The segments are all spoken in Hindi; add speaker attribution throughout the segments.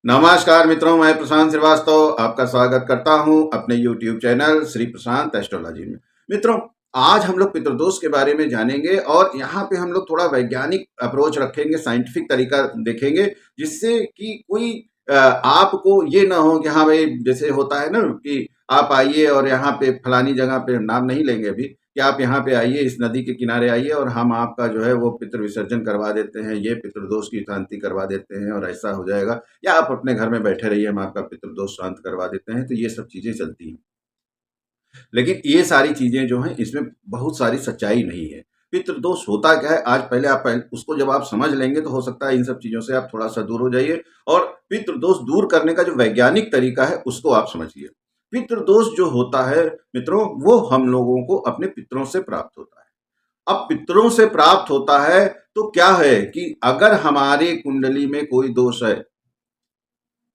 Speaker 1: नमस्कार मित्रों, मैं प्रशांत श्रीवास्तव आपका स्वागत करता हूं अपने YouTube चैनल श्री प्रशांत एस्ट्रोलॉजी में। मित्रों, आज हम लोग पितृदोष के बारे में जानेंगे और यहाँ पे हम लोग थोड़ा वैज्ञानिक अप्रोच रखेंगे, साइंटिफिक तरीका देखेंगे, जिससे कि कोई आपको ये ना हो कि हाँ भाई, जैसे होता है ना कि आप आइए और यहाँ पे फलानी जगह पे, नाम नहीं लेंगे अभी, कि आप यहाँ पे आइए, इस नदी के किनारे आइए और हम आपका जो है वो पितृ विसर्जन करवा देते हैं, ये पितृदोष की शांति करवा देते हैं और ऐसा हो जाएगा, या आप अपने घर में बैठे रहिए, हम आपका पितृदोष शांत करवा देते हैं। तो ये सब चीजें चलती हैं, लेकिन ये सारी चीजें जो हैं इसमें बहुत सारी सच्चाई नहीं है। पितृदोष होता क्या है, आज पहले उसको जब आप समझ लेंगे तो हो सकता है इन सब चीजों से आप थोड़ा सा दूर हो जाइए और पितृदोष दूर करने का जो वैज्ञानिक तरीका है उसको आप समझिए। पितृदोष जो होता है मित्रों, वो हम लोगों को अपने पितरों से प्राप्त होता है। अब पितरों से प्राप्त होता है तो क्या है कि अगर हमारी कुंडली में कोई दोष है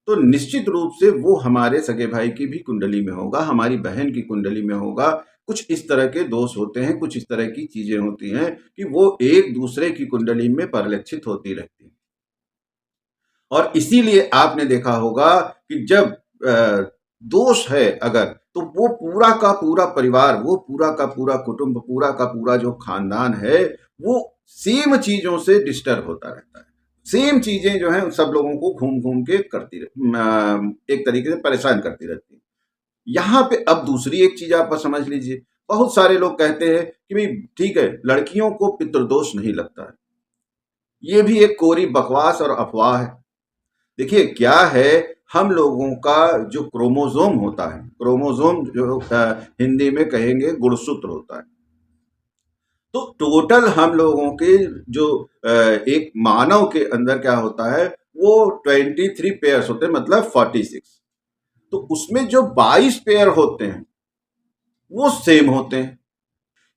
Speaker 1: तो निश्चित रूप से वो हमारे सगे भाई की भी कुंडली में होगा, हमारी बहन की कुंडली में होगा। कुछ इस तरह के दोष होते हैं, कुछ इस तरह की चीजें होती हैं कि वो एक दूसरे की कुंडली में परिलक्षित होती रहती हैं। और इसीलिए आपने देखा होगा कि जब दोष है अगर, तो वो पूरा का पूरा परिवार, वो पूरा का पूरा कुटुंब, पूरा का पूरा जो खानदान है, वो सेम चीजों से डिस्टर्ब होता रहता है। सेम चीजें जो है सब लोगों को घूम घूम के करती एक तरीके से परेशान करती रहती है। यहाँ पे अब दूसरी एक चीज आप समझ लीजिए। बहुत सारे लोग कहते हैं कि भाई ठीक है, लड़कियों को पितृदोष नहीं लगता है। ये भी एक कोरी बकवास और अफवाह है। देखिए क्या है, हम लोगों का जो क्रोमोसोम होता है, क्रोमोसोम जो हिंदी में कहेंगे गुणसूत्र होता है, तो टोटल हम लोगों के जो एक मानव के अंदर क्या होता है, वो 23 पेयर्स होते हैं, मतलब 46। तो उसमें जो 22 पेयर होते हैं वो सेम होते हैं।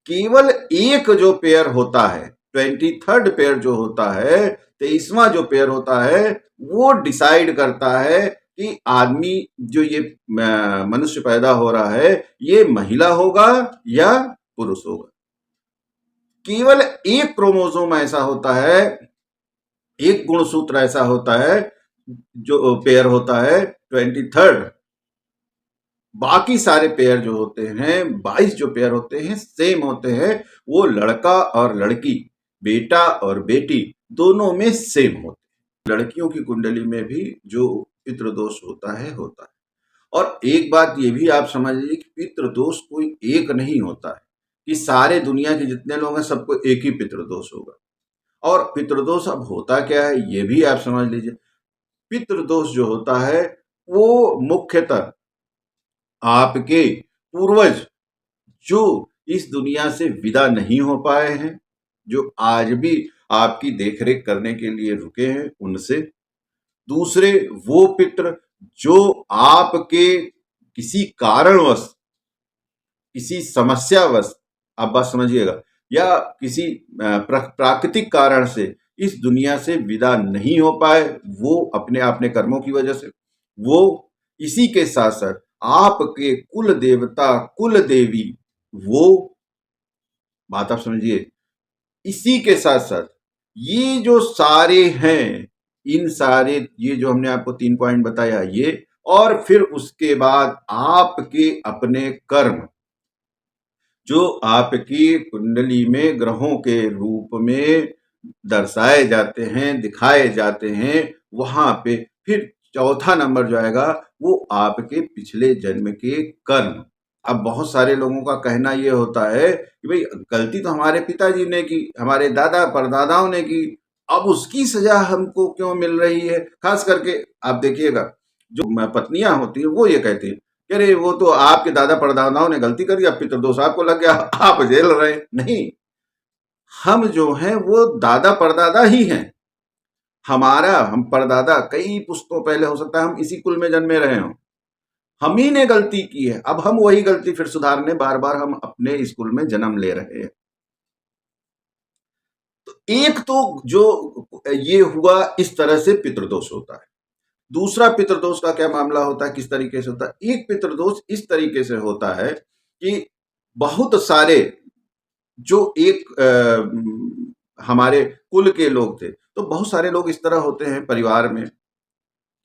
Speaker 1: केवल एक जो पेयर होता है, 23rd पेयर जो होता है, 23वां जो पेयर होता है, वो डिसाइड करता है कि आदमी जो ये मनुष्य पैदा हो रहा है, ये महिला होगा या पुरुष होगा। केवल एक क्रोमोसोम ऐसा होता है, एक गुणसूत्र ऐसा होता है, जो पेयर होता है 23rd। बाकी सारे पेयर जो होते हैं, 22 जो पेयर होते हैं, सेम होते हैं। वो लड़का और लड़की, बेटा और बेटी, दोनों में सेम होते हैं। लड़कियों की कुंडली में भी जो पितृदोष होता है होता है। और एक बात ये भी आप समझ लीजिए कि पितृदोष कोई एक नहीं होता है कि सारे दुनिया के जितने लोग हैं सबको एक ही पितृदोष होगा। और पितृदोष अब होता क्या है ये भी आप समझ लीजिए। पितृदोष जो होता है वो मुख्यतः आपके पूर्वज जो इस दुनिया से विदा नहीं हो पाए हैं, जो आज भी आपकी देखरेख करने के लिए रुके हैं, उनसे। दूसरे वो पितृ जो आपके किसी कारणवश, किसी समस्यावश, आप बात समझिएगा, या किसी प्राकृतिक कारण से इस दुनिया से विदा नहीं हो पाए, वो अपने अपने कर्मों की वजह से। वो इसी के साथ साथ आपके कुल देवता, कुल देवी, वो बात आप समझिए। इसी के साथ साथ ये जो सारे हैं, इन सारे ये जो हमने आपको 3 पॉइंट बताया ये, और फिर उसके बाद आपके अपने कर्म जो आपकी कुंडली में ग्रहों के रूप में दर्शाए जाते हैं, दिखाए जाते हैं, वहां पे फिर चौथा नंबर जो आएगा वो आपके पिछले जन्म के कर्म। अब बहुत सारे लोगों का कहना ये होता है कि भाई गलती तो हमारे पिताजी ने की, हमारे दादा परदादाओं ने की, अब उसकी सजा हमको क्यों मिल रही है। खास करके आप देखिएगा, जो पत्नियां होती है वो ये कहती है कि अरे वो तो आपके दादा परदादाओं ने गलती करी, अब पितृदोष आपको लग गया, आप जेल रहे। नहीं, हम जो हैं वो दादा परदादा ही हैं। हम परदादा कई पुश्तों पहले, हो सकता है हम इसी कुल में जन्मे रहे हों, हम ही ने गलती की है, अब हम वही गलती फिर सुधारने बार बार हम अपने स्कूल में जन्म ले रहे हैं। तो एक तो जो ये हुआ, इस तरह से पितृदोष होता है। दूसरा पितृदोष का क्या मामला होता है, किस तरीके से होता है। एक पितृदोष इस तरीके से होता है कि बहुत सारे जो हमारे कुल के लोग थे, तो बहुत सारे लोग इस तरह होते हैं परिवार में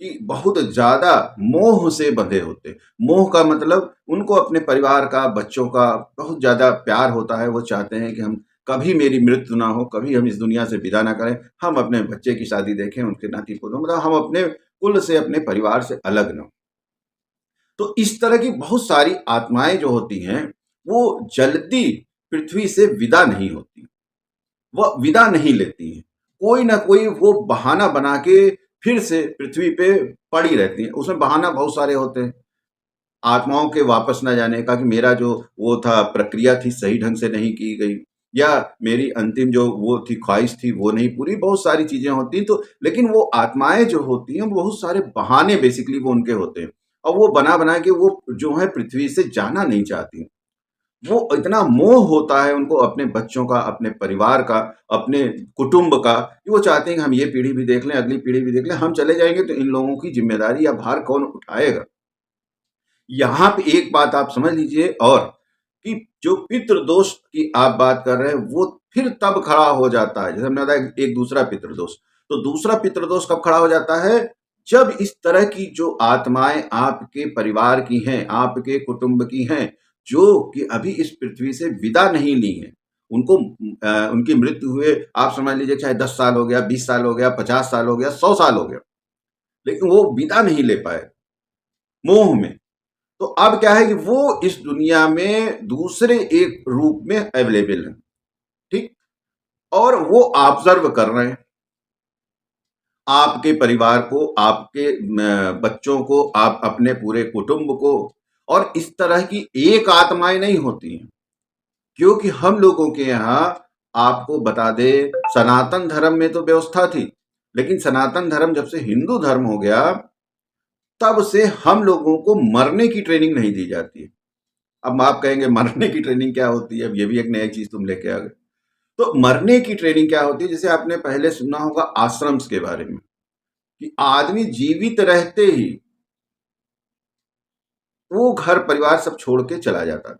Speaker 1: कि बहुत ज़्यादा मोह से बंधे होते हैं। मोह का मतलब उनको अपने परिवार का, बच्चों का बहुत ज़्यादा प्यार होता है। वो चाहते हैं कि हम कभी मेरी मृत्यु ना हो, कभी हम इस दुनिया से विदा ना करें, हम अपने बच्चे की शादी देखें, उनके नाती-पोतों मतलब हम अपने कुल से, अपने परिवार से अलग ना हों। तो इस तरह की बहुत सारी आत्माएँ जो होती हैं, वो जल्दी पृथ्वी से विदा नहीं होती। वह विदा नहीं लेती हैं। कोई ना कोई वो बहाना बना के फिर से पृथ्वी पे पड़ी रहती हैं। उसमें बहाना बहुत सारे होते हैं। आत्माओं के वापस न जाने का कि मेरा जो वो था प्रक्रिया थी सही ढंग से नहीं की गई, या मेरी अंतिम जो वो थी ख्वाहिश थी वो नहीं पूरी, बहुत सारी चीज़ें होती हैं। तो लेकिन वो आत्माएँ जो होती हैं, बहुत सारे बहाने बेसिकली वो उनके होते हैं। और वो बना-बना के वो जो है पृथ्वी से जाना नहीं चाहती। वो इतना मोह होता है उनको अपने बच्चों का, अपने परिवार का, अपने कुटुंब का, कि वो चाहते हैं कि हम ये पीढ़ी भी देख लें, अगली पीढ़ी भी देख लें। हम चले जाएँगे तो इन लोगों की ज़िम्मेदारी या भार कौन उठाएगा? यहाँ पे एक बात आप समझ लीजिए, और कि जो पितृदोष की आप बात कर रहे हैं, वो फिर तब खड़ा हो जाता है। जैसे हमने बताया एक दूसरा पितृदोष, तो दूसरा पितृदोष कब खड़ा हो जाता है? जब इस तरह की जो आत्माएँ आपके परिवार की हैं, आपके कुटुंब की हैं, जो कि अभी इस पृथ्वी से विदा नहीं ली हैं, उनको उनकी मृत्यु हुए आप समझ लीजिए चाहे 10 साल हो गया, 20 साल हो गया, 50 साल हो गया, 100 साल हो गया, लेकिन वो विदा नहीं ले पाए, मोह में। तो अब क्या है कि वो इस दुनिया में दूसरे एक रूप में अवेलेबल है, ठीक? और वो ऑब्जर्व कर रहे हैं आपके परिवार को, आपके बच्चों को, आप अपने पूरे कुटुंब को। और इस तरह की एक आत्माएं नहीं होती हैं, क्योंकि हम लोगों के यहाँ आपको बता दे, सनातन धर्म में तो व्यवस्था थी, लेकिन सनातन धर्म जब से हिंदू धर्म हो गया, तब से हम लोगों को मरने की ट्रेनिंग नहीं दी जाती है। अब आप कहेंगे मरने की ट्रेनिंग क्या होती है? अब ये भी एक नई चीज तुम लेके आ गए। तो मरने की ट्रेनिंग क्या होती है? जैसे आपने पहले सुना होगा आश्रम्स के बारे में, कि आदमी जीवित रहते ही वो घर परिवार सब छोड़ के चला जाता था।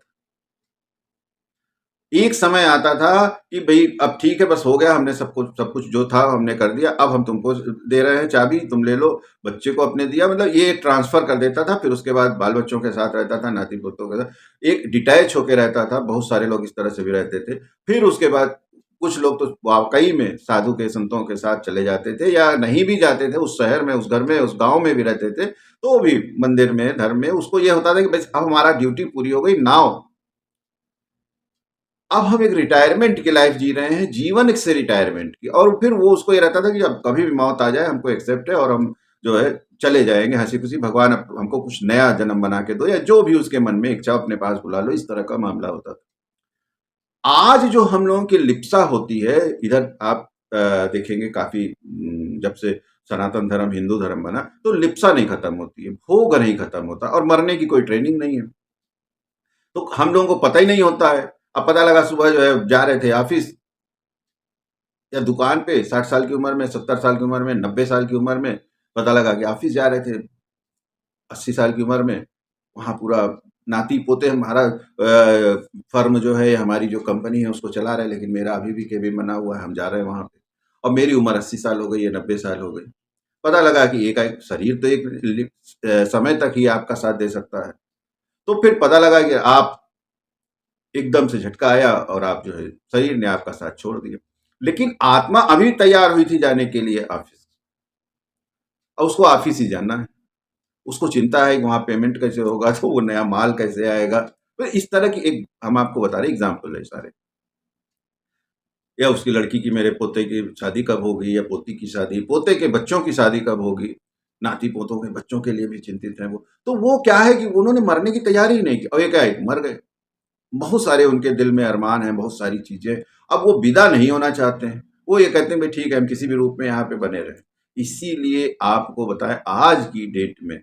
Speaker 1: एक समय आता था कि भाई अब ठीक है, बस हो गया, हमने सब कुछ जो था हमने कर दिया, अब हम तुमको दे रहे हैं चाबी, तुम ले लो। बच्चे को अपने दिया, मतलब ये एक ट्रांसफर कर देता था, फिर उसके बाद बाल बच्चों के साथ रहता था, नाती पोतों के साथ एक डिटैच होके रहता था। बहुत सारे लोग इस तरह से भी रहते थे। फिर उसके बाद कुछ लोग तो वाकई में साधु के संतों के साथ चले जाते थे, या नहीं भी जाते थे, उस शहर में, उस घर में, उस गांव में भी रहते थे, तो भी मंदिर में, धर्म में उसको ये होता था कि बस अब हमारा ड्यूटी पूरी हो गई नाउ, अब हम एक रिटायरमेंट की लाइफ जी रहे हैं, जीवन से रिटायरमेंट की। और फिर वो उसको ये रहता था कि अब कभी भी मौत आ जाए हमको एक्सेप्ट है, और हम जो है चले जाएंगे हंसी खुशी, भगवान हमको कुछ नया जन्म बना के दो, या जो भी उसके मन में इच्छा अपने पास बुला लो, इस तरह का मामला होता था। आज जो हम लोगों की लिप्सा होती है, इधर आप देखेंगे काफी जब से सनातन धर्म हिंदू धर्म बना, तो लिप्सा नहीं खत्म होती है, भोग नहीं खत्म होता, और मरने की कोई ट्रेनिंग नहीं है। तो हम लोगों को पता ही नहीं होता है। अब पता लगा सुबह जो है जा रहे थे ऑफिस या दुकान पे, 60 साल की उम्र में, 70 साल की उम्र में, 90 साल की उम्र में, पता लगा कि ऑफिस जा रहे थे 80 साल की उम्र में। वहाँ पूरा नाती पोते, हमारा फर्म जो है, हमारी जो कंपनी है उसको चला रहे हैं, लेकिन मेरा अभी भी केबिन बना हुआ है, हम जा रहे हैं वहाँ पे। और मेरी उम्र 80 साल हो गई है, 90 साल हो गई। पता लगा कि एक शरीर तो एक समय तक ही आपका साथ दे सकता है। तो फिर पता लगा कि आप एकदम से झटका आया, और आप जो है शरीर ने आपका साथ छोड़ दिया, लेकिन आत्मा अभी तैयार हुई थी जाने के लिए ऑफिस, और उसको ऑफिस ही जाना है। उसको चिंता है कि वहां पेमेंट कैसे होगा, तो वो नया माल कैसे आएगा। तो इस तरह की एक हम आपको बता रहे एग्जाम्पल है सारे। या उसकी लड़की की, मेरे पोते की शादी कब होगी, या पोती की शादी, पोते के बच्चों की शादी कब होगी, नाती पोतों के बच्चों के लिए भी चिंतित है वो। तो वो क्या है कि उन्होंने मरने की तैयारी ही नहीं की, और ये क्या है, मर गए। बहुत सारे उनके दिल में अरमान हैं, बहुत सारी चीजें। अब वो विदा नहीं होना चाहते हैं, वो ये कहते हैं भाई ठीक है, हम किसी भी रूप में यहाँ पे बने रहे। इसीलिए आपको बताएं, आज की डेट में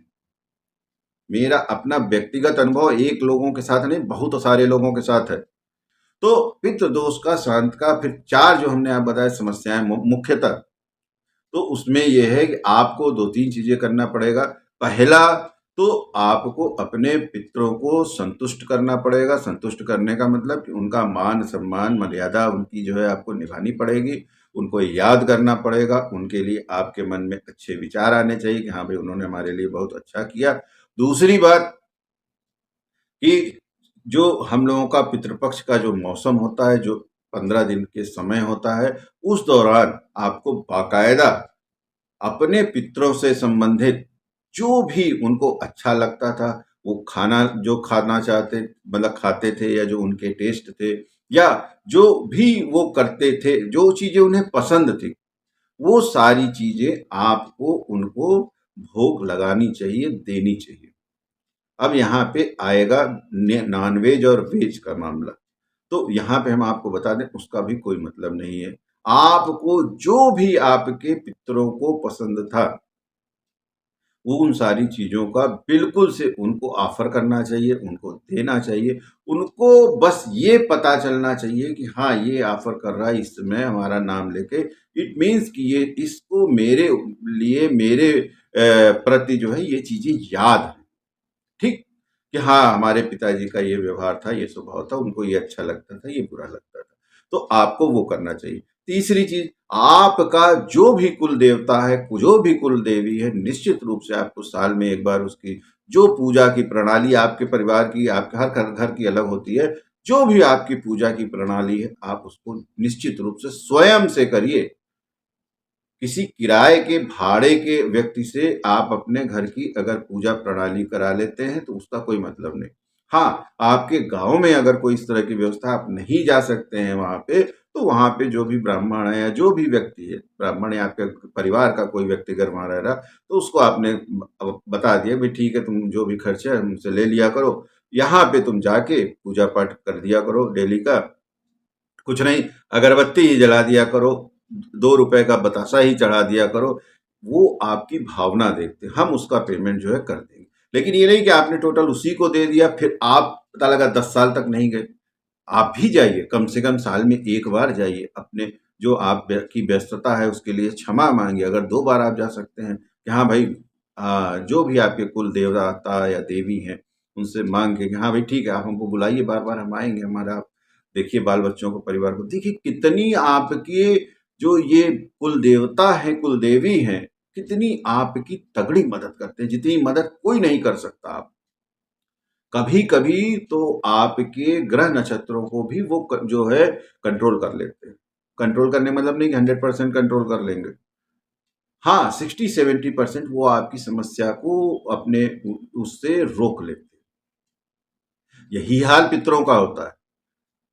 Speaker 1: मेरा अपना व्यक्तिगत अनुभव एक लोगों के साथ नहीं, बहुत सारे लोगों के साथ है। तो पितृ दोष का, शांत का, फिर चार जो हमने आप बताया समस्याएं मुख्यतः, तो उसमें यह है कि आपको दो तीन चीजें करना पड़ेगा। पहला, तो आपको अपने पितरों को संतुष्ट करना पड़ेगा। संतुष्ट करने का मतलब कि उनका मान सम्मान मर्यादा उनकी जो है आपको निभानी पड़ेगी। उनको याद करना पड़ेगा, उनके लिए आपके मन में अच्छे विचार आने चाहिए कि हाँ भाई उन्होंने हमारे लिए बहुत अच्छा किया। दूसरी बात कि जो हम लोगों का पितृपक्ष का जो मौसम होता है, जो 15 दिन के समय होता है, उस दौरान आपको बाकायदा अपने पितरों से संबंधित जो भी उनको अच्छा लगता था, वो खाना जो खाना चाहते मतलब खाते थे, या जो उनके टेस्ट थे, या जो भी वो करते थे, जो चीजें उन्हें पसंद थी, वो सारी चीजें आपको उनको भोग लगानी चाहिए, देनी चाहिए। अब यहाँ पे आएगा नॉनवेज और वेज का मामला। तो यहाँ पे हम आपको बता दें, उसका भी कोई मतलब नहीं है। आपको जो भी आपके पितरों को पसंद था, वो उन सारी चीजों का बिल्कुल से उनको ऑफर करना चाहिए, उनको देना चाहिए। उनको बस ये पता चलना चाहिए कि हाँ ये ऑफर कर रहा है, इसमें हमारा नाम लेके, इट मीन्स कि ये इसको मेरे लिए, मेरे प्रति जो है ये चीजें याद है। ठीक, कि हाँ हमारे पिताजी का ये व्यवहार था, ये स्वभाव था, उनको ये अच्छा लगता था, ये बुरा लगता था। तो आपको वो करना चाहिए। तीसरी चीज, आपका जो भी कुल देवता है, जो भी कुल देवी है, निश्चित रूप से आपको साल में एक बार उसकी जो पूजा की प्रणाली आपके परिवार की, आपके हर घर की अलग होती है, जो भी आपकी पूजा की प्रणाली है, आप उसको निश्चित रूप से स्वयं से करिए। किसी किराए के भाड़े के व्यक्ति से आप अपने घर की अगर पूजा प्रणाली करा लेते हैं तो उसका कोई मतलब नहीं। हाँ, आपके गांव में अगर कोई इस तरह की व्यवस्था, आप नहीं जा सकते हैं वहां पे, तो वहां पे जो भी ब्राह्मण है या जो भी व्यक्ति है, ब्राह्मण या आपके परिवार का कोई व्यक्ति अगर वहां रह रहा, तो उसको आपने बता दिया भाई ठीक है, तुम जो भी खर्च है हमसे ले लिया करो, यहाँ पे तुम जाके पूजा पाठ कर दिया करो डेली का। कुछ नहीं, अगरबत्ती ही जला दिया करो, 2 रुपए का बतासा ही चढ़ा दिया करो। वो आपकी भावना देखते हैं, हम उसका पेमेंट जो है कर देंगे। लेकिन ये नहीं कि आपने टोटल उसी को दे दिया, फिर आप पता लगा 10 साल तक नहीं गए। आप भी जाइए, कम से कम साल में एक बार जाइए, अपने जो आप की व्यस्तता है उसके लिए क्षमा मांगिए। अगर 2 बार आप जा सकते हैं कि हाँ भाई, जो भी आपके कुल देवता या देवी हैं उनसे मांग के कि हाँ भाई ठीक है, आप हमको बुलाइए, बार बार हम आएंगे, हमारा आप देखिए बाल बच्चों को, परिवार को देखिए, कितनी आपके जो ये कुल देवता है, कुल देवी हैं, कितनी आपकी तगड़ी मदद करते हैं, जितनी मदद कोई नहीं कर सकता। आप कभी कभी तो आपके ग्रह नक्षत्रों को भी वो जो है कंट्रोल कर लेते हैं। कंट्रोल करने मतलब नहीं कि 100% कंट्रोल कर लेंगे। हाँ, 60-70% वो आपकी समस्या को अपने उससे रोक लेते हैं। यही हाल पितरों का होता है।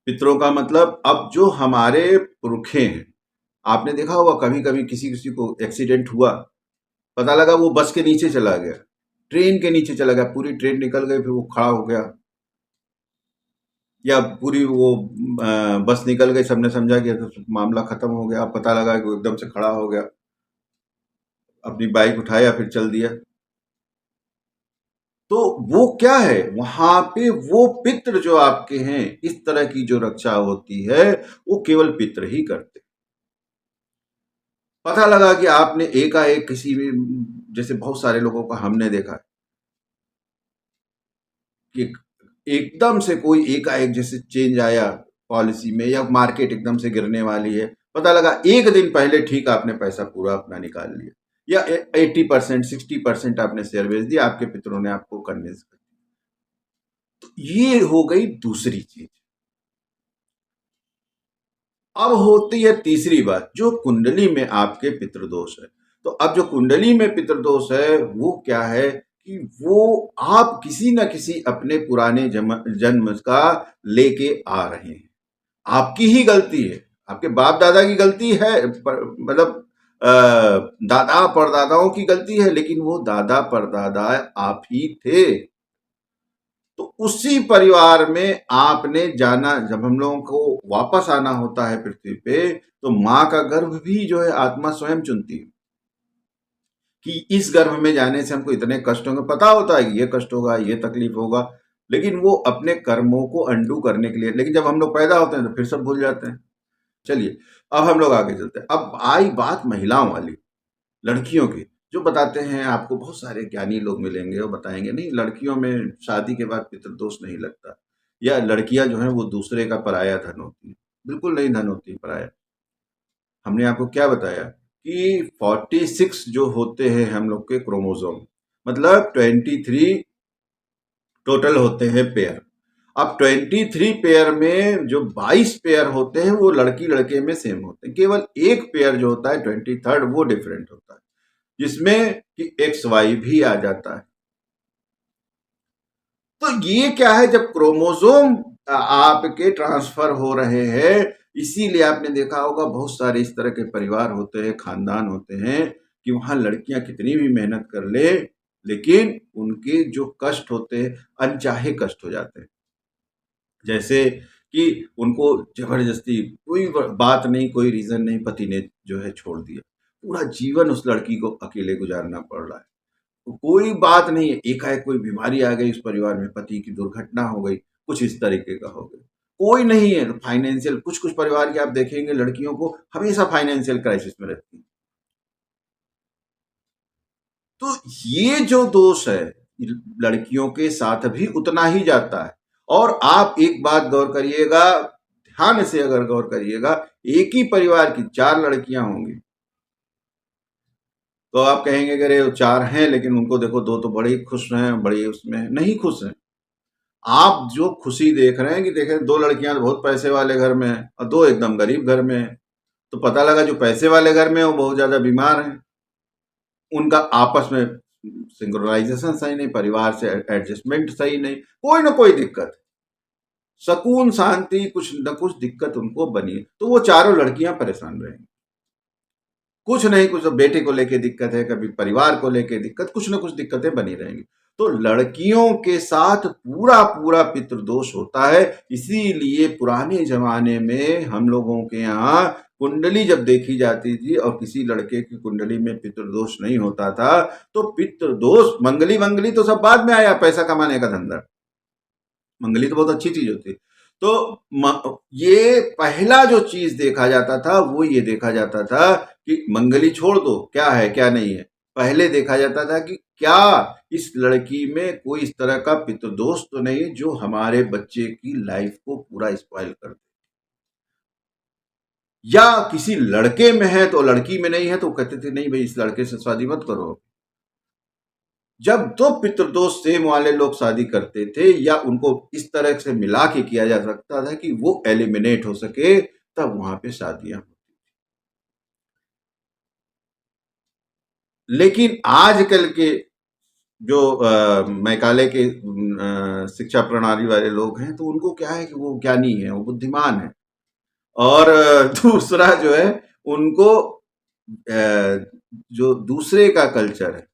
Speaker 1: पितरों का मतलब, अब जो हमारे पुरखे हैं, आपने देखा होगा कभी कभी किसी किसी को एक्सीडेंट हुआ, पता लगा वो बस के नीचे चला गया, ट्रेन के नीचे चला गया, पूरी ट्रेन निकल गई, फिर वो खड़ा हो गया, या पूरी वो बस निकल गई, सबने समझा कि तो मामला खत्म हो गया, अब पता लगा कि वो एकदम से खड़ा हो गया, अपनी बाइक उठाया फिर चल दिया। तो वो क्या है, वहां पे वो पितृ जो आपके हैं, इस तरह की जो रक्षा होती है वो केवल पितृ ही करते। पता लगा कि आपने एकाएक किसी भी, जैसे बहुत सारे लोगों का हमने देखा है कि एकदम से कोई एकाएक जैसे चेंज आया पॉलिसी में, या मार्केट एकदम से गिरने वाली है, पता लगा एक दिन पहले ठीक आपने पैसा पूरा अपना निकाल लिया, या 80% 60% आपने शेयर बेच दिया, आपके पितरों ने आपको कन्विंस कर दिया। तो ये हो गई दूसरी चीज। अब होती है तीसरी बात, जो कुंडली में आपके पितृदोष है। तो अब जो कुंडली में पितृदोष है वो क्या है कि वो आप किसी न किसी अपने पुराने जन्म का लेके आ रहे हैं। आपकी ही गलती है, आपके बाप दादा की गलती है, मतलब दादा परदादाओं की गलती है, लेकिन वो दादा परदादा आप ही थे। तो उसी परिवार में आपने जाना, जब हम लोगों को वापस आना होता है पृथ्वी पे, तो माँ का गर्भ भी जो है आत्मा स्वयं चुनती है कि इस गर्भ में जाने से हमको इतने कष्ट होंगे, पता होता है कि ये कष्ट होगा, ये तकलीफ होगा, लेकिन वो अपने कर्मों को अंडू करने के लिए, लेकिन जब हम लोग पैदा होते हैं तो फिर सब भूल जाते हैं। चलिए, अब हम लोग आगे चलते हैं। अब आई बात महिलाओं वाली, लड़कियों की, जो बताते हैं, आपको बहुत सारे ज्ञानी लोग मिलेंगे वो बताएंगे नहीं, लड़कियों में शादी के बाद पितृदोष नहीं लगता, या लड़कियां जो हैं वो दूसरे का पराया धन होती है। बिल्कुल नहीं धन होती, पराया। हमने आपको क्या बताया कि 46 जो होते हैं हम लोग के क्रोमोसोम, मतलब 23 टोटल होते हैं पेयर। अब 23 पेयर में जो 22 पेयर होते हैं वो लड़की लड़के में सेम होते हैं, केवल एक पेयर जो होता है 23rd वो डिफरेंट होता है, जिसमें कि एक्स वाई भी आ जाता है। तो ये क्या है, जब क्रोमोसोम आपके ट्रांसफर हो रहे हैं, इसीलिए आपने देखा होगा बहुत सारे इस तरह के परिवार होते हैं, खानदान होते हैं कि वहां लड़कियां कितनी भी मेहनत कर ले, लेकिन उनके जो कष्ट होते हैं अनचाहे कष्ट हो जाते हैं। जैसे कि उनको जबरदस्ती कोई बात नहीं, कोई रीजन नहीं, पति ने जो है छोड़ दिया, पूरा जीवन उस लड़की को अकेले गुजारना पड़ रहा है। तो कोई बात नहीं है, एकाएक कोई बीमारी आ गई उस परिवार में, पति की दुर्घटना हो गई, कुछ इस तरीके का हो गया, कोई नहीं है, तो फाइनेंशियल कुछ कुछ परिवार के आप देखेंगे लड़कियों को हमेशा फाइनेंशियल क्राइसिस में रहती है। तो ये जो दोष है लड़कियों के साथ भी उतना ही जाता है। और आप एक बात गौर करिएगा, ध्यान से अगर गौर करिएगा, एक ही परिवार की 4 लड़कियां होंगी तो आप कहेंगे कि अरे 4 हैं, लेकिन उनको देखो 2 तो बड़े ही खुश हैं, बड़े उसमें नहीं खुश हैं। आप जो खुशी देख रहे हैं कि देखें 2 लड़कियां तो बहुत पैसे वाले घर में हैं और 2 एकदम गरीब घर में हैं, तो पता लगा जो पैसे वाले घर में है वो बहुत ज्यादा बीमार हैं, उनका आपस में सिंक्रोनाइजेशन सही नहीं, परिवार से एडजस्टमेंट सही नहीं, कोई ना कोई दिक्कत, सुकून शांति कुछ न कुछ दिक्कत उनको बनी, तो वो चारों लड़कियां परेशान रहेंगी। कुछ नहीं कुछ, बेटे को लेके दिक्कत है, कभी परिवार को लेके दिक्कत, कुछ ना कुछ दिक्कतें बनी रहेंगी। तो लड़कियों के साथ पूरा पूरा पितृदोष होता है। इसीलिए पुराने जमाने में हम लोगों के यहाँ कुंडली जब देखी जाती थी और किसी लड़के की कुंडली में पितृदोष नहीं होता था, तो पितृदोष, मंगली मंगली तो सब बाद में आया, पैसा कमाने का धंधा, मंगली तो बहुत अच्छी चीज होती है। तो ये पहला जो चीज देखा जाता था वो ये देखा जाता था कि मंगली छोड़ दो, क्या है क्या नहीं है, पहले देखा जाता था कि क्या इस लड़की में कोई इस तरह का पितृदोष तो नहीं जो हमारे बच्चे की लाइफ को पूरा स्पॉइल कर दे, या किसी लड़के में है तो लड़की में नहीं है तो कहते थे नहीं भाई इस लड़के से शादी मत करो। जब दो पितृदोष सेम वाले लोग शादी करते थे या उनको इस तरह से मिला के किया जा सकता था कि वो एलिमिनेट हो सके, तब वहां पे शादियां होती। लेकिन आजकल के जो मैकाले के शिक्षा प्रणाली वाले लोग हैं, तो उनको क्या है कि वो ज्ञानी है, वो बुद्धिमान है। और दूसरा जो है उनको जो दूसरे का कल्चर है,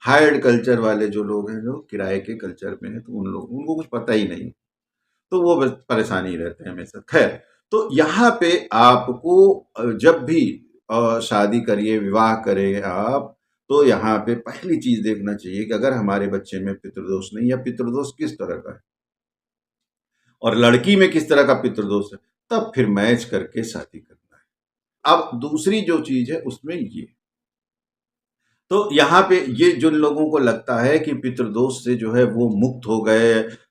Speaker 1: हायर्ड कल्चर वाले जो लोग हैं, जो किराए के कल्चर में है, तो उन लोग उनको कुछ पता ही नहीं, तो वो बस परेशानी रहते हैं हमेशा। खैर, तो यहाँ पे आपको जब भी शादी करिए, विवाह करें आप, तो यहाँ पे पहली चीज देखना चाहिए कि अगर हमारे बच्चे में पितृदोष नहीं, या पितृदोष किस तरह का है और लड़की में किस तरह का पितृदोष है, तब फिर मैच करके शादी करना है। अब दूसरी जो चीज है उसमें ये, तो यहाँ पे ये जिन लोगों को लगता है कि पितृदोष से जो है वो मुक्त हो गए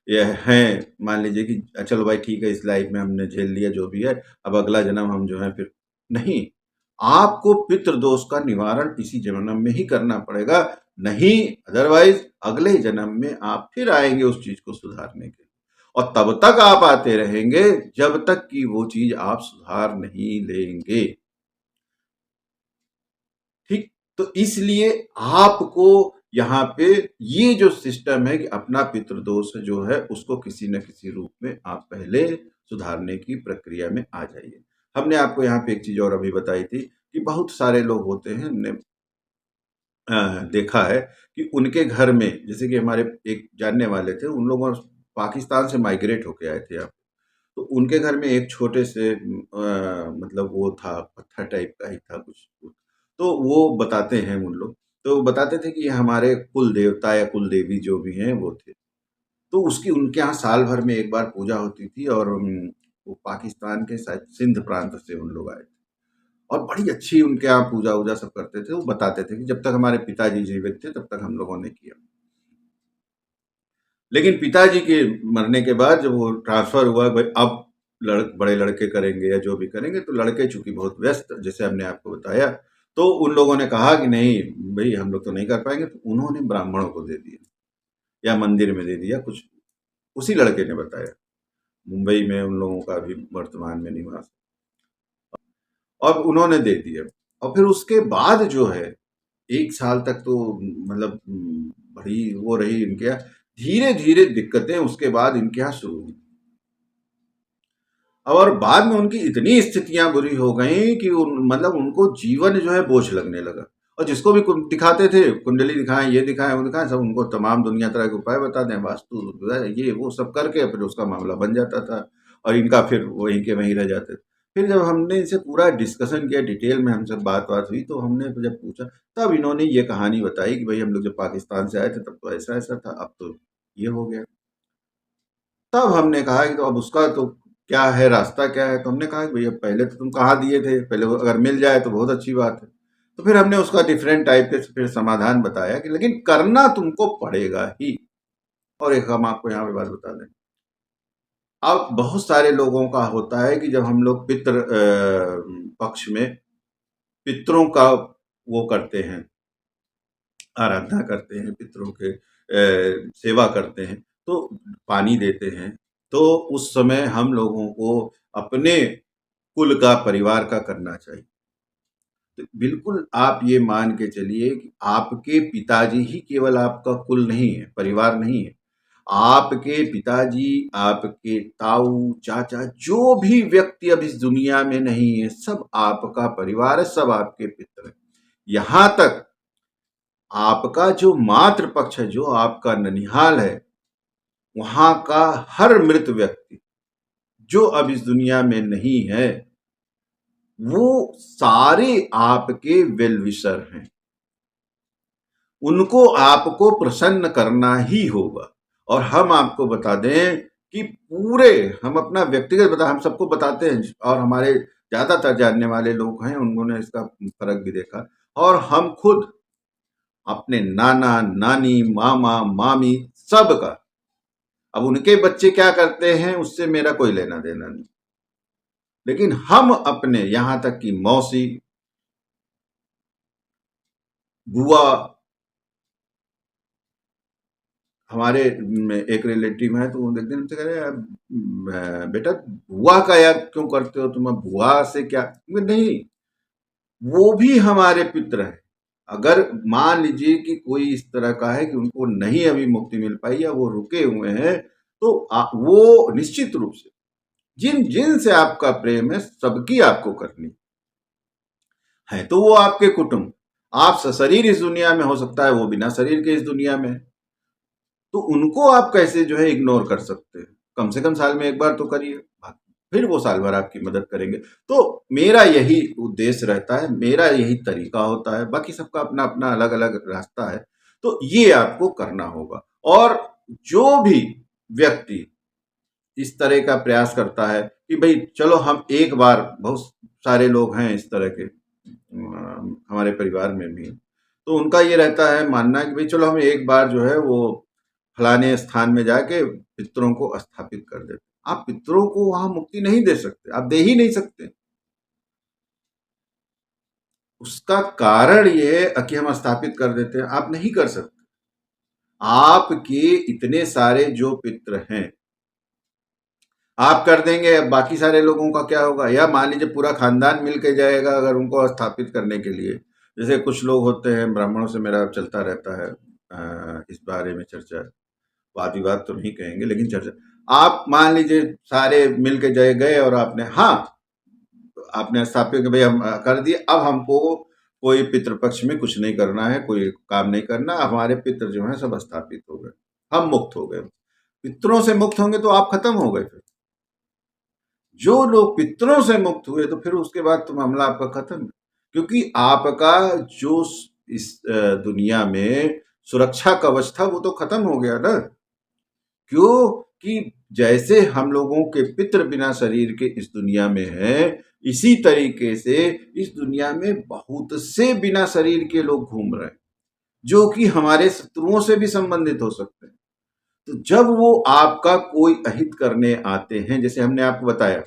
Speaker 1: ये हैं, मान लीजिए कि चलो भाई ठीक है, इस लाइफ में हमने झेल लिया जो भी है, अब अगला जन्म हम जो है फिर नहीं, आपको पितृदोष का निवारण इसी जन्म में ही करना पड़ेगा, नहीं अदरवाइज अगले जन्म में आप फिर आएंगे उस चीज को सुधारने के लिए, और तब तक आप आते रहेंगे जब तक कि वो चीज आप सुधार नहीं लेंगे। ठीक, तो इसलिए आपको यहाँ पे ये जो सिस्टम है कि अपना पितृदोष जो है उसको किसी न किसी रूप में आप पहले सुधारने की प्रक्रिया में आ जाइए। हमने आपको यहाँ पे एक चीज और अभी बताई थी कि बहुत सारे लोग होते हैं, हमने देखा है कि उनके घर में, जैसे कि हमारे एक जानने वाले थे, उन लोगों पाकिस्तान से माइग्रेट होके आए थे यहाँ, तो उनके घर में एक छोटे से मतलब वो था, पत्थर टाइप का ही था कुछ, तो वो बताते हैं उन लोग, तो बताते थे कि ये हमारे कुल देवता या कुल देवी जो भी हैं वो थे। तो उसकी उनके यहाँ साल भर में एक बार पूजा होती थी, और वो पाकिस्तान के शायद सिंध प्रांत से उन लोग आए थे, और बड़ी अच्छी उनके यहाँ पूजा वूजा सब करते थे। वो बताते थे कि जब तक हमारे पिताजी जीवित थे तब तक हम लोगों ने किया, लेकिन पिताजी के मरने के बाद जब वो ट्रांसफर हुआ भाई, अब बड़े लड़के करेंगे या जो भी करेंगे, तो लड़के चूंकि बहुत व्यस्त, जैसे हमने आपको बताया, तो उन लोगों ने कहा कि नहीं भाई हम लोग तो नहीं कर पाएंगे, तो उन्होंने ब्राह्मणों को दे दिया या मंदिर में दे दिया कुछ। उसी लड़के ने बताया। मुंबई में उन लोगों का भी वर्तमान में निवास, और उन्होंने दे दिया। और फिर उसके बाद जो है 1 साल तक तो मतलब बड़ी वो रही इनके यहाँ। धीरे धीरे दिक्कतें उसके बाद इनके यहाँ शुरू हुई, और बाद में उनकी इतनी स्थितियां बुरी हो गई कि मतलब उनको जीवन जो है बोझ लगने लगा। और जिसको भी दिखाते थे, कुंडली दिखाएं, ये दिखाएं, वो दिखाएं, सब उनको तमाम दुनिया तरह के उपाय बता दें, वास्तु ये वो सब करके फिर उसका मामला बन जाता था, और इनका फिर वहीं के वहीं रह जाते थे। फिर जब हमने इनसे पूरा डिस्कशन किया, डिटेल में हमसे बात हुई, तो हमने जब पूछा, तब इन्होंने ये कहानी बताई कि भाई हम लोग जब पाकिस्तान से आए थे तब तो ऐसा ऐसा था, अब तो ये हो गया। तब हमने कहा कि तो अब उसका तो क्या है, रास्ता क्या है? तो हमने कहा कि भैया पहले तो तुम कहाँ दिए थे, पहले वो अगर मिल जाए तो बहुत अच्छी बात है। तो फिर हमने उसका डिफरेंट टाइप के फिर समाधान बताया कि लेकिन करना तुमको पड़ेगा ही। और एक हम आपको यहाँ पे बात बता दें, अब बहुत सारे लोगों का होता है कि जब हम लोग पितृ पक्ष में पितरों का वो करते हैं, आराधना करते हैं, पितरों के सेवा करते हैं, तो पानी देते हैं, तो उस समय हम लोगों को अपने कुल का, परिवार का करना चाहिए। तो बिल्कुल आप ये मान के चलिए कि आपके पिताजी ही केवल आपका कुल नहीं है, परिवार नहीं है। आपके पिताजी, आपके ताऊ, चाचा, जो भी व्यक्ति अब इस दुनिया में नहीं है, सब आपका परिवार है, सब आपके पितर हैं। यहाँ तक आपका जो मातृ पक्ष है, जो आपका ननिहाल है, वहां का हर मृत व्यक्ति जो अब इस दुनिया में नहीं है, वो सारे आपके वेल विशर हैं। उनको आपको प्रसन्न करना ही होगा। और हम आपको बता दें कि पूरे, हम अपना व्यक्तिगत बता, हम सबको बताते हैं, और हमारे ज्यादातर जानने वाले लोग हैं, उन्होंने इसका फर्क भी देखा। और हम खुद अपने नाना, नानी, मामा, मामी, सबका, अब उनके बच्चे क्या करते हैं उससे मेरा कोई लेना देना नहीं, लेकिन हम अपने, यहां तक कि मौसी, बुआ, हमारे एक रिलेटिव है, तो वो देखते हैं, उनसे कह रहे हैं बेटा बुआ का याद क्यों करते हो तुम, बुआ से क्या? नहीं, वो भी हमारे पितर है। अगर मान लीजिए कि कोई इस तरह का है कि उनको नहीं अभी मुक्ति मिल पाई या वो रुके हुए हैं, तो वो निश्चित रूप से जिन जिन से आपका प्रेम है, सबकी आपको करनी है। तो वो आपके कुटुंब, आप सशरीर इस दुनिया में, हो सकता है वो बिना शरीर के इस दुनिया में, तो उनको आप कैसे जो है इग्नोर कर सकते हैं? कम से कम साल में एक बार तो करिए, फिर वो साल भर आपकी मदद करेंगे। तो मेरा यही उद्देश्य रहता है, मेरा यही तरीका होता है। बाकी सबका अपना अपना अलग अलग रास्ता है, तो ये आपको करना होगा। और जो भी व्यक्ति इस तरह का प्रयास करता है कि भाई चलो हम एक बार, बहुत सारे लोग हैं इस तरह के हमारे परिवार में भी, तो उनका ये रहता है मानना कि भाई चलो हम एक बार जो है वो फलाने स्थान में जाके पितरों को स्थापित कर देते। आप पितरों को वहां मुक्ति नहीं दे सकते, आप दे ही नहीं सकते। उसका कारण ये है कि हम स्थापित कर देते हैं, आप नहीं कर सकते। आपके इतने सारे जो पित्र हैं आप कर देंगे, अब बाकी सारे लोगों का क्या होगा? या मान लीजिए पूरा खानदान मिल के जाएगा अगर उनको स्थापित करने के लिए। जैसे कुछ लोग होते हैं, ब्राह्मणों से मेरा चलता रहता है इस बारे में चर्चा, वाद विवाद तो नहीं कहेंगे लेकिन चर्चा। आप मान लीजिए सारे मिल के गए और आपने, हाँ, आपने स्थापित कि भाई हम कर दिए, अब हमको कोई पितृपक्ष में कुछ नहीं करना है, कोई काम नहीं करना, हमारे पितृ जो है सब स्थापित हो गए, हम मुक्त हो गए। पितरों से मुक्त होंगे तो आप खत्म हो गए। फिर जो लोग पितरों से मुक्त हुए, तो फिर उसके बाद तो मामला आपका खत्म है, क्योंकि आपका जो इस दुनिया में सुरक्षा कवच था वो तो खत्म हो गया ना। क्यों? कि जैसे हम लोगों के पितृ बिना शरीर के इस दुनिया में है, इसी तरीके से इस दुनिया में बहुत से बिना शरीर के लोग घूम रहे हैं, जो कि हमारे शत्रुओं से भी संबंधित हो सकते हैं। तो जब वो आपका कोई अहित करने आते हैं, जैसे हमने आपको बताया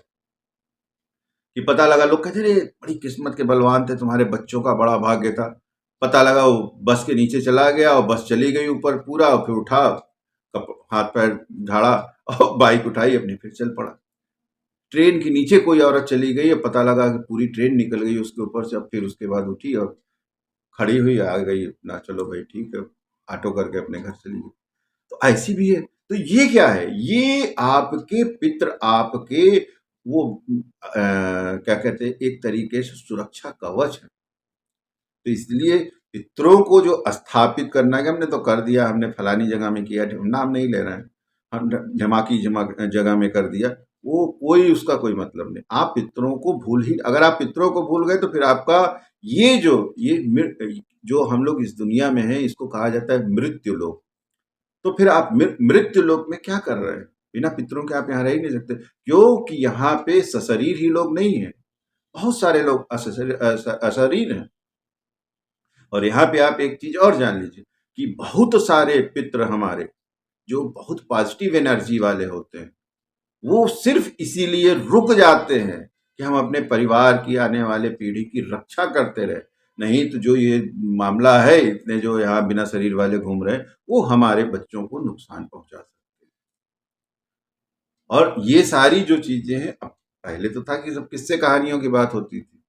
Speaker 1: कि पता लगा, लोग कहते थे बड़ी किस्मत के बलवान थे, तुम्हारे बच्चों का बड़ा भाग्य था। पता लगा वो बस के नीचे चला गया और बस चली गई ऊपर पूरा, और फिर उठा, हाथ पैर झाड़ा और बाइक उठाई अपनी, फिर चल पड़ा। ट्रेन के नीचे कोई औरत चली गई और पता लगा कि पूरी ट्रेन निकल गई उसके ऊपर से। अब फिर उसके बाद उठी और खड़ी हुई, आ गई अपना, चलो भाई ठीक है, ऑटो करके अपने घर चली गई। तो ऐसी भी है। तो ये क्या है, ये आपके पितृ आपके वो क्या कहते हैं, एक तरीके से सुरक्षा कवच है। तो इसलिए पितरों को जो स्थापित करना है, हमने तो कर दिया, हमने फलानी जगह में किया, नाम नहीं ले रहे हैं, हम धमाकी जगह में कर दिया, वो कोई उसका कोई मतलब नहीं। आप पितरों को भूल ही, अगर आप पितरों को भूल गए तो फिर आपका जो हम लोग इस दुनिया में है, इसको कहा जाता है मृत्यु लोक। तो फिर आप मृत्यु लोक में क्या कर रहे हैं? बिना पितरों के आप यहाँ रह ही नहीं सकते, क्योंकि यहाँ पे सशरीर ही लोग नहीं है, बहुत सारे लोग अशरीर हैं। और यहाँ पे आप एक चीज और जान लीजिए कि बहुत सारे पितृ हमारे जो बहुत पॉजिटिव एनर्जी वाले होते हैं, वो सिर्फ इसीलिए रुक जाते हैं कि हम अपने परिवार की, आने वाले पीढ़ी की रक्षा करते रहे। नहीं तो जो ये मामला है, इतने जो यहाँ बिना शरीर वाले घूम रहे हैं, वो हमारे बच्चों को नुकसान पहुंचा सकते हैं। और ये सारी जो चीजें हैं, अब पहले तो था कि सब किस्से कहानियों की बात होती थी,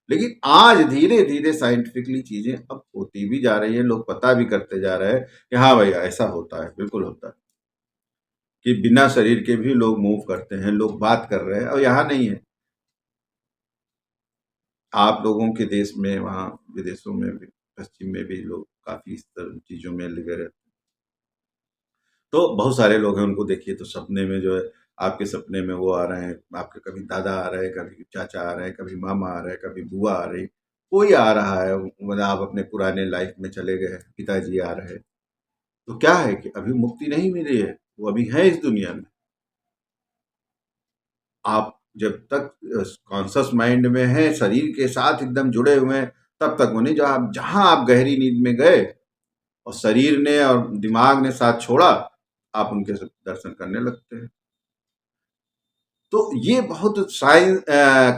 Speaker 1: लेकिन आज धीरे धीरे साइंटिफिकली चीजें अब होती भी जा रही है, लोग पता भी करते जा रहे हैं कि हाँ भैया ऐसा होता है, बिल्कुल होता है कि बिना शरीर के भी लोग मूव करते हैं, लोग बात कर रहे हैं, और यहाँ नहीं है। आप लोगों के देश में, वहाँ विदेशों में भी, पश्चिम में भी लोग काफी इस तरह चीजों में लगे रहते हैं। तो बहुत सारे लोग हैं, उनको देखिए तो सपने में जो है, आपके सपने में वो आ रहे हैं, आपके कभी दादा आ रहे हैं, कभी चाचा आ रहे हैं, कभी मामा आ रहे हैं, कभी बुआ आ रही, कोई आ रहा है, मतलब आप अपने पुराने लाइफ में चले गए हैं, पिताजी आ रहे हैं। तो क्या है कि अभी मुक्ति नहीं मिली है, वो अभी है इस दुनिया में। आप जब तक कॉन्शस माइंड में हैं, शरीर के साथ एकदम जुड़े हुए हैं, तब तक वो नहीं। जहां आप गहरी नींद में गए और शरीर ने और दिमाग ने साथ छोड़ा, आप उनके दर्शन करने लगते हैं। तो ये बहुत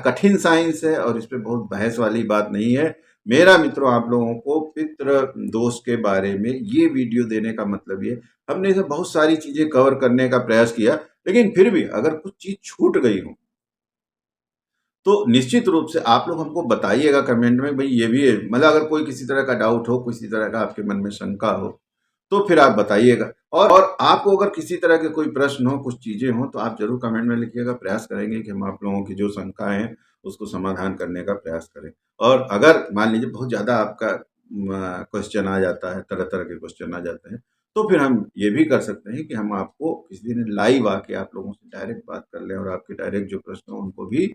Speaker 1: कठिन साइंस है और इस पे बहुत बहस वाली बात नहीं है। मेरा मित्रों, आप लोगों को पितृ दोष के बारे में ये वीडियो देने का मतलब ये, हमने इसे बहुत सारी चीजें कवर करने का प्रयास किया, लेकिन फिर भी अगर कुछ चीज छूट गई हो तो निश्चित रूप से आप लोग हमको बताइएगा कमेंट में, भाई ये भी है, मतलब अगर कोई किसी तरह का डाउट हो, किसी तरह का आपके मन में शंका हो, तो फिर आप बताइएगा। और आपको अगर किसी तरह के कोई प्रश्न हो, कुछ चीजें हो, तो आप जरूर कमेंट में लिखिएगा। प्रयास करेंगे कि हम आप लोगों की जो शंकाएं हैं उसको समाधान करने का प्रयास करें। और अगर मान लीजिए बहुत ज्यादा आपका क्वेश्चन आ जाता है, तरह तरह के क्वेश्चन आ जाते हैं, तो फिर हम ये भी कर सकते हैं कि हम आपको किसी दिन लाइव आके आप लोगों से डायरेक्ट बात कर लें और आपके डायरेक्ट जो प्रश्न हो उनको भी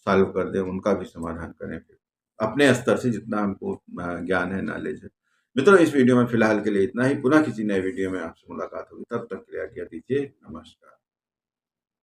Speaker 1: सॉल्व कर दें, उनका भी समाधान करें, फिर अपने स्तर से जितना हमको ज्ञान है, नॉलेज है। मित्रों, इस वीडियो में फिलहाल के लिए इतना ही। पुनः किसी नए वीडियो में आपसे मुलाकात होगी, तब तक के लिए आज्ञा दीजिए। नमस्कार।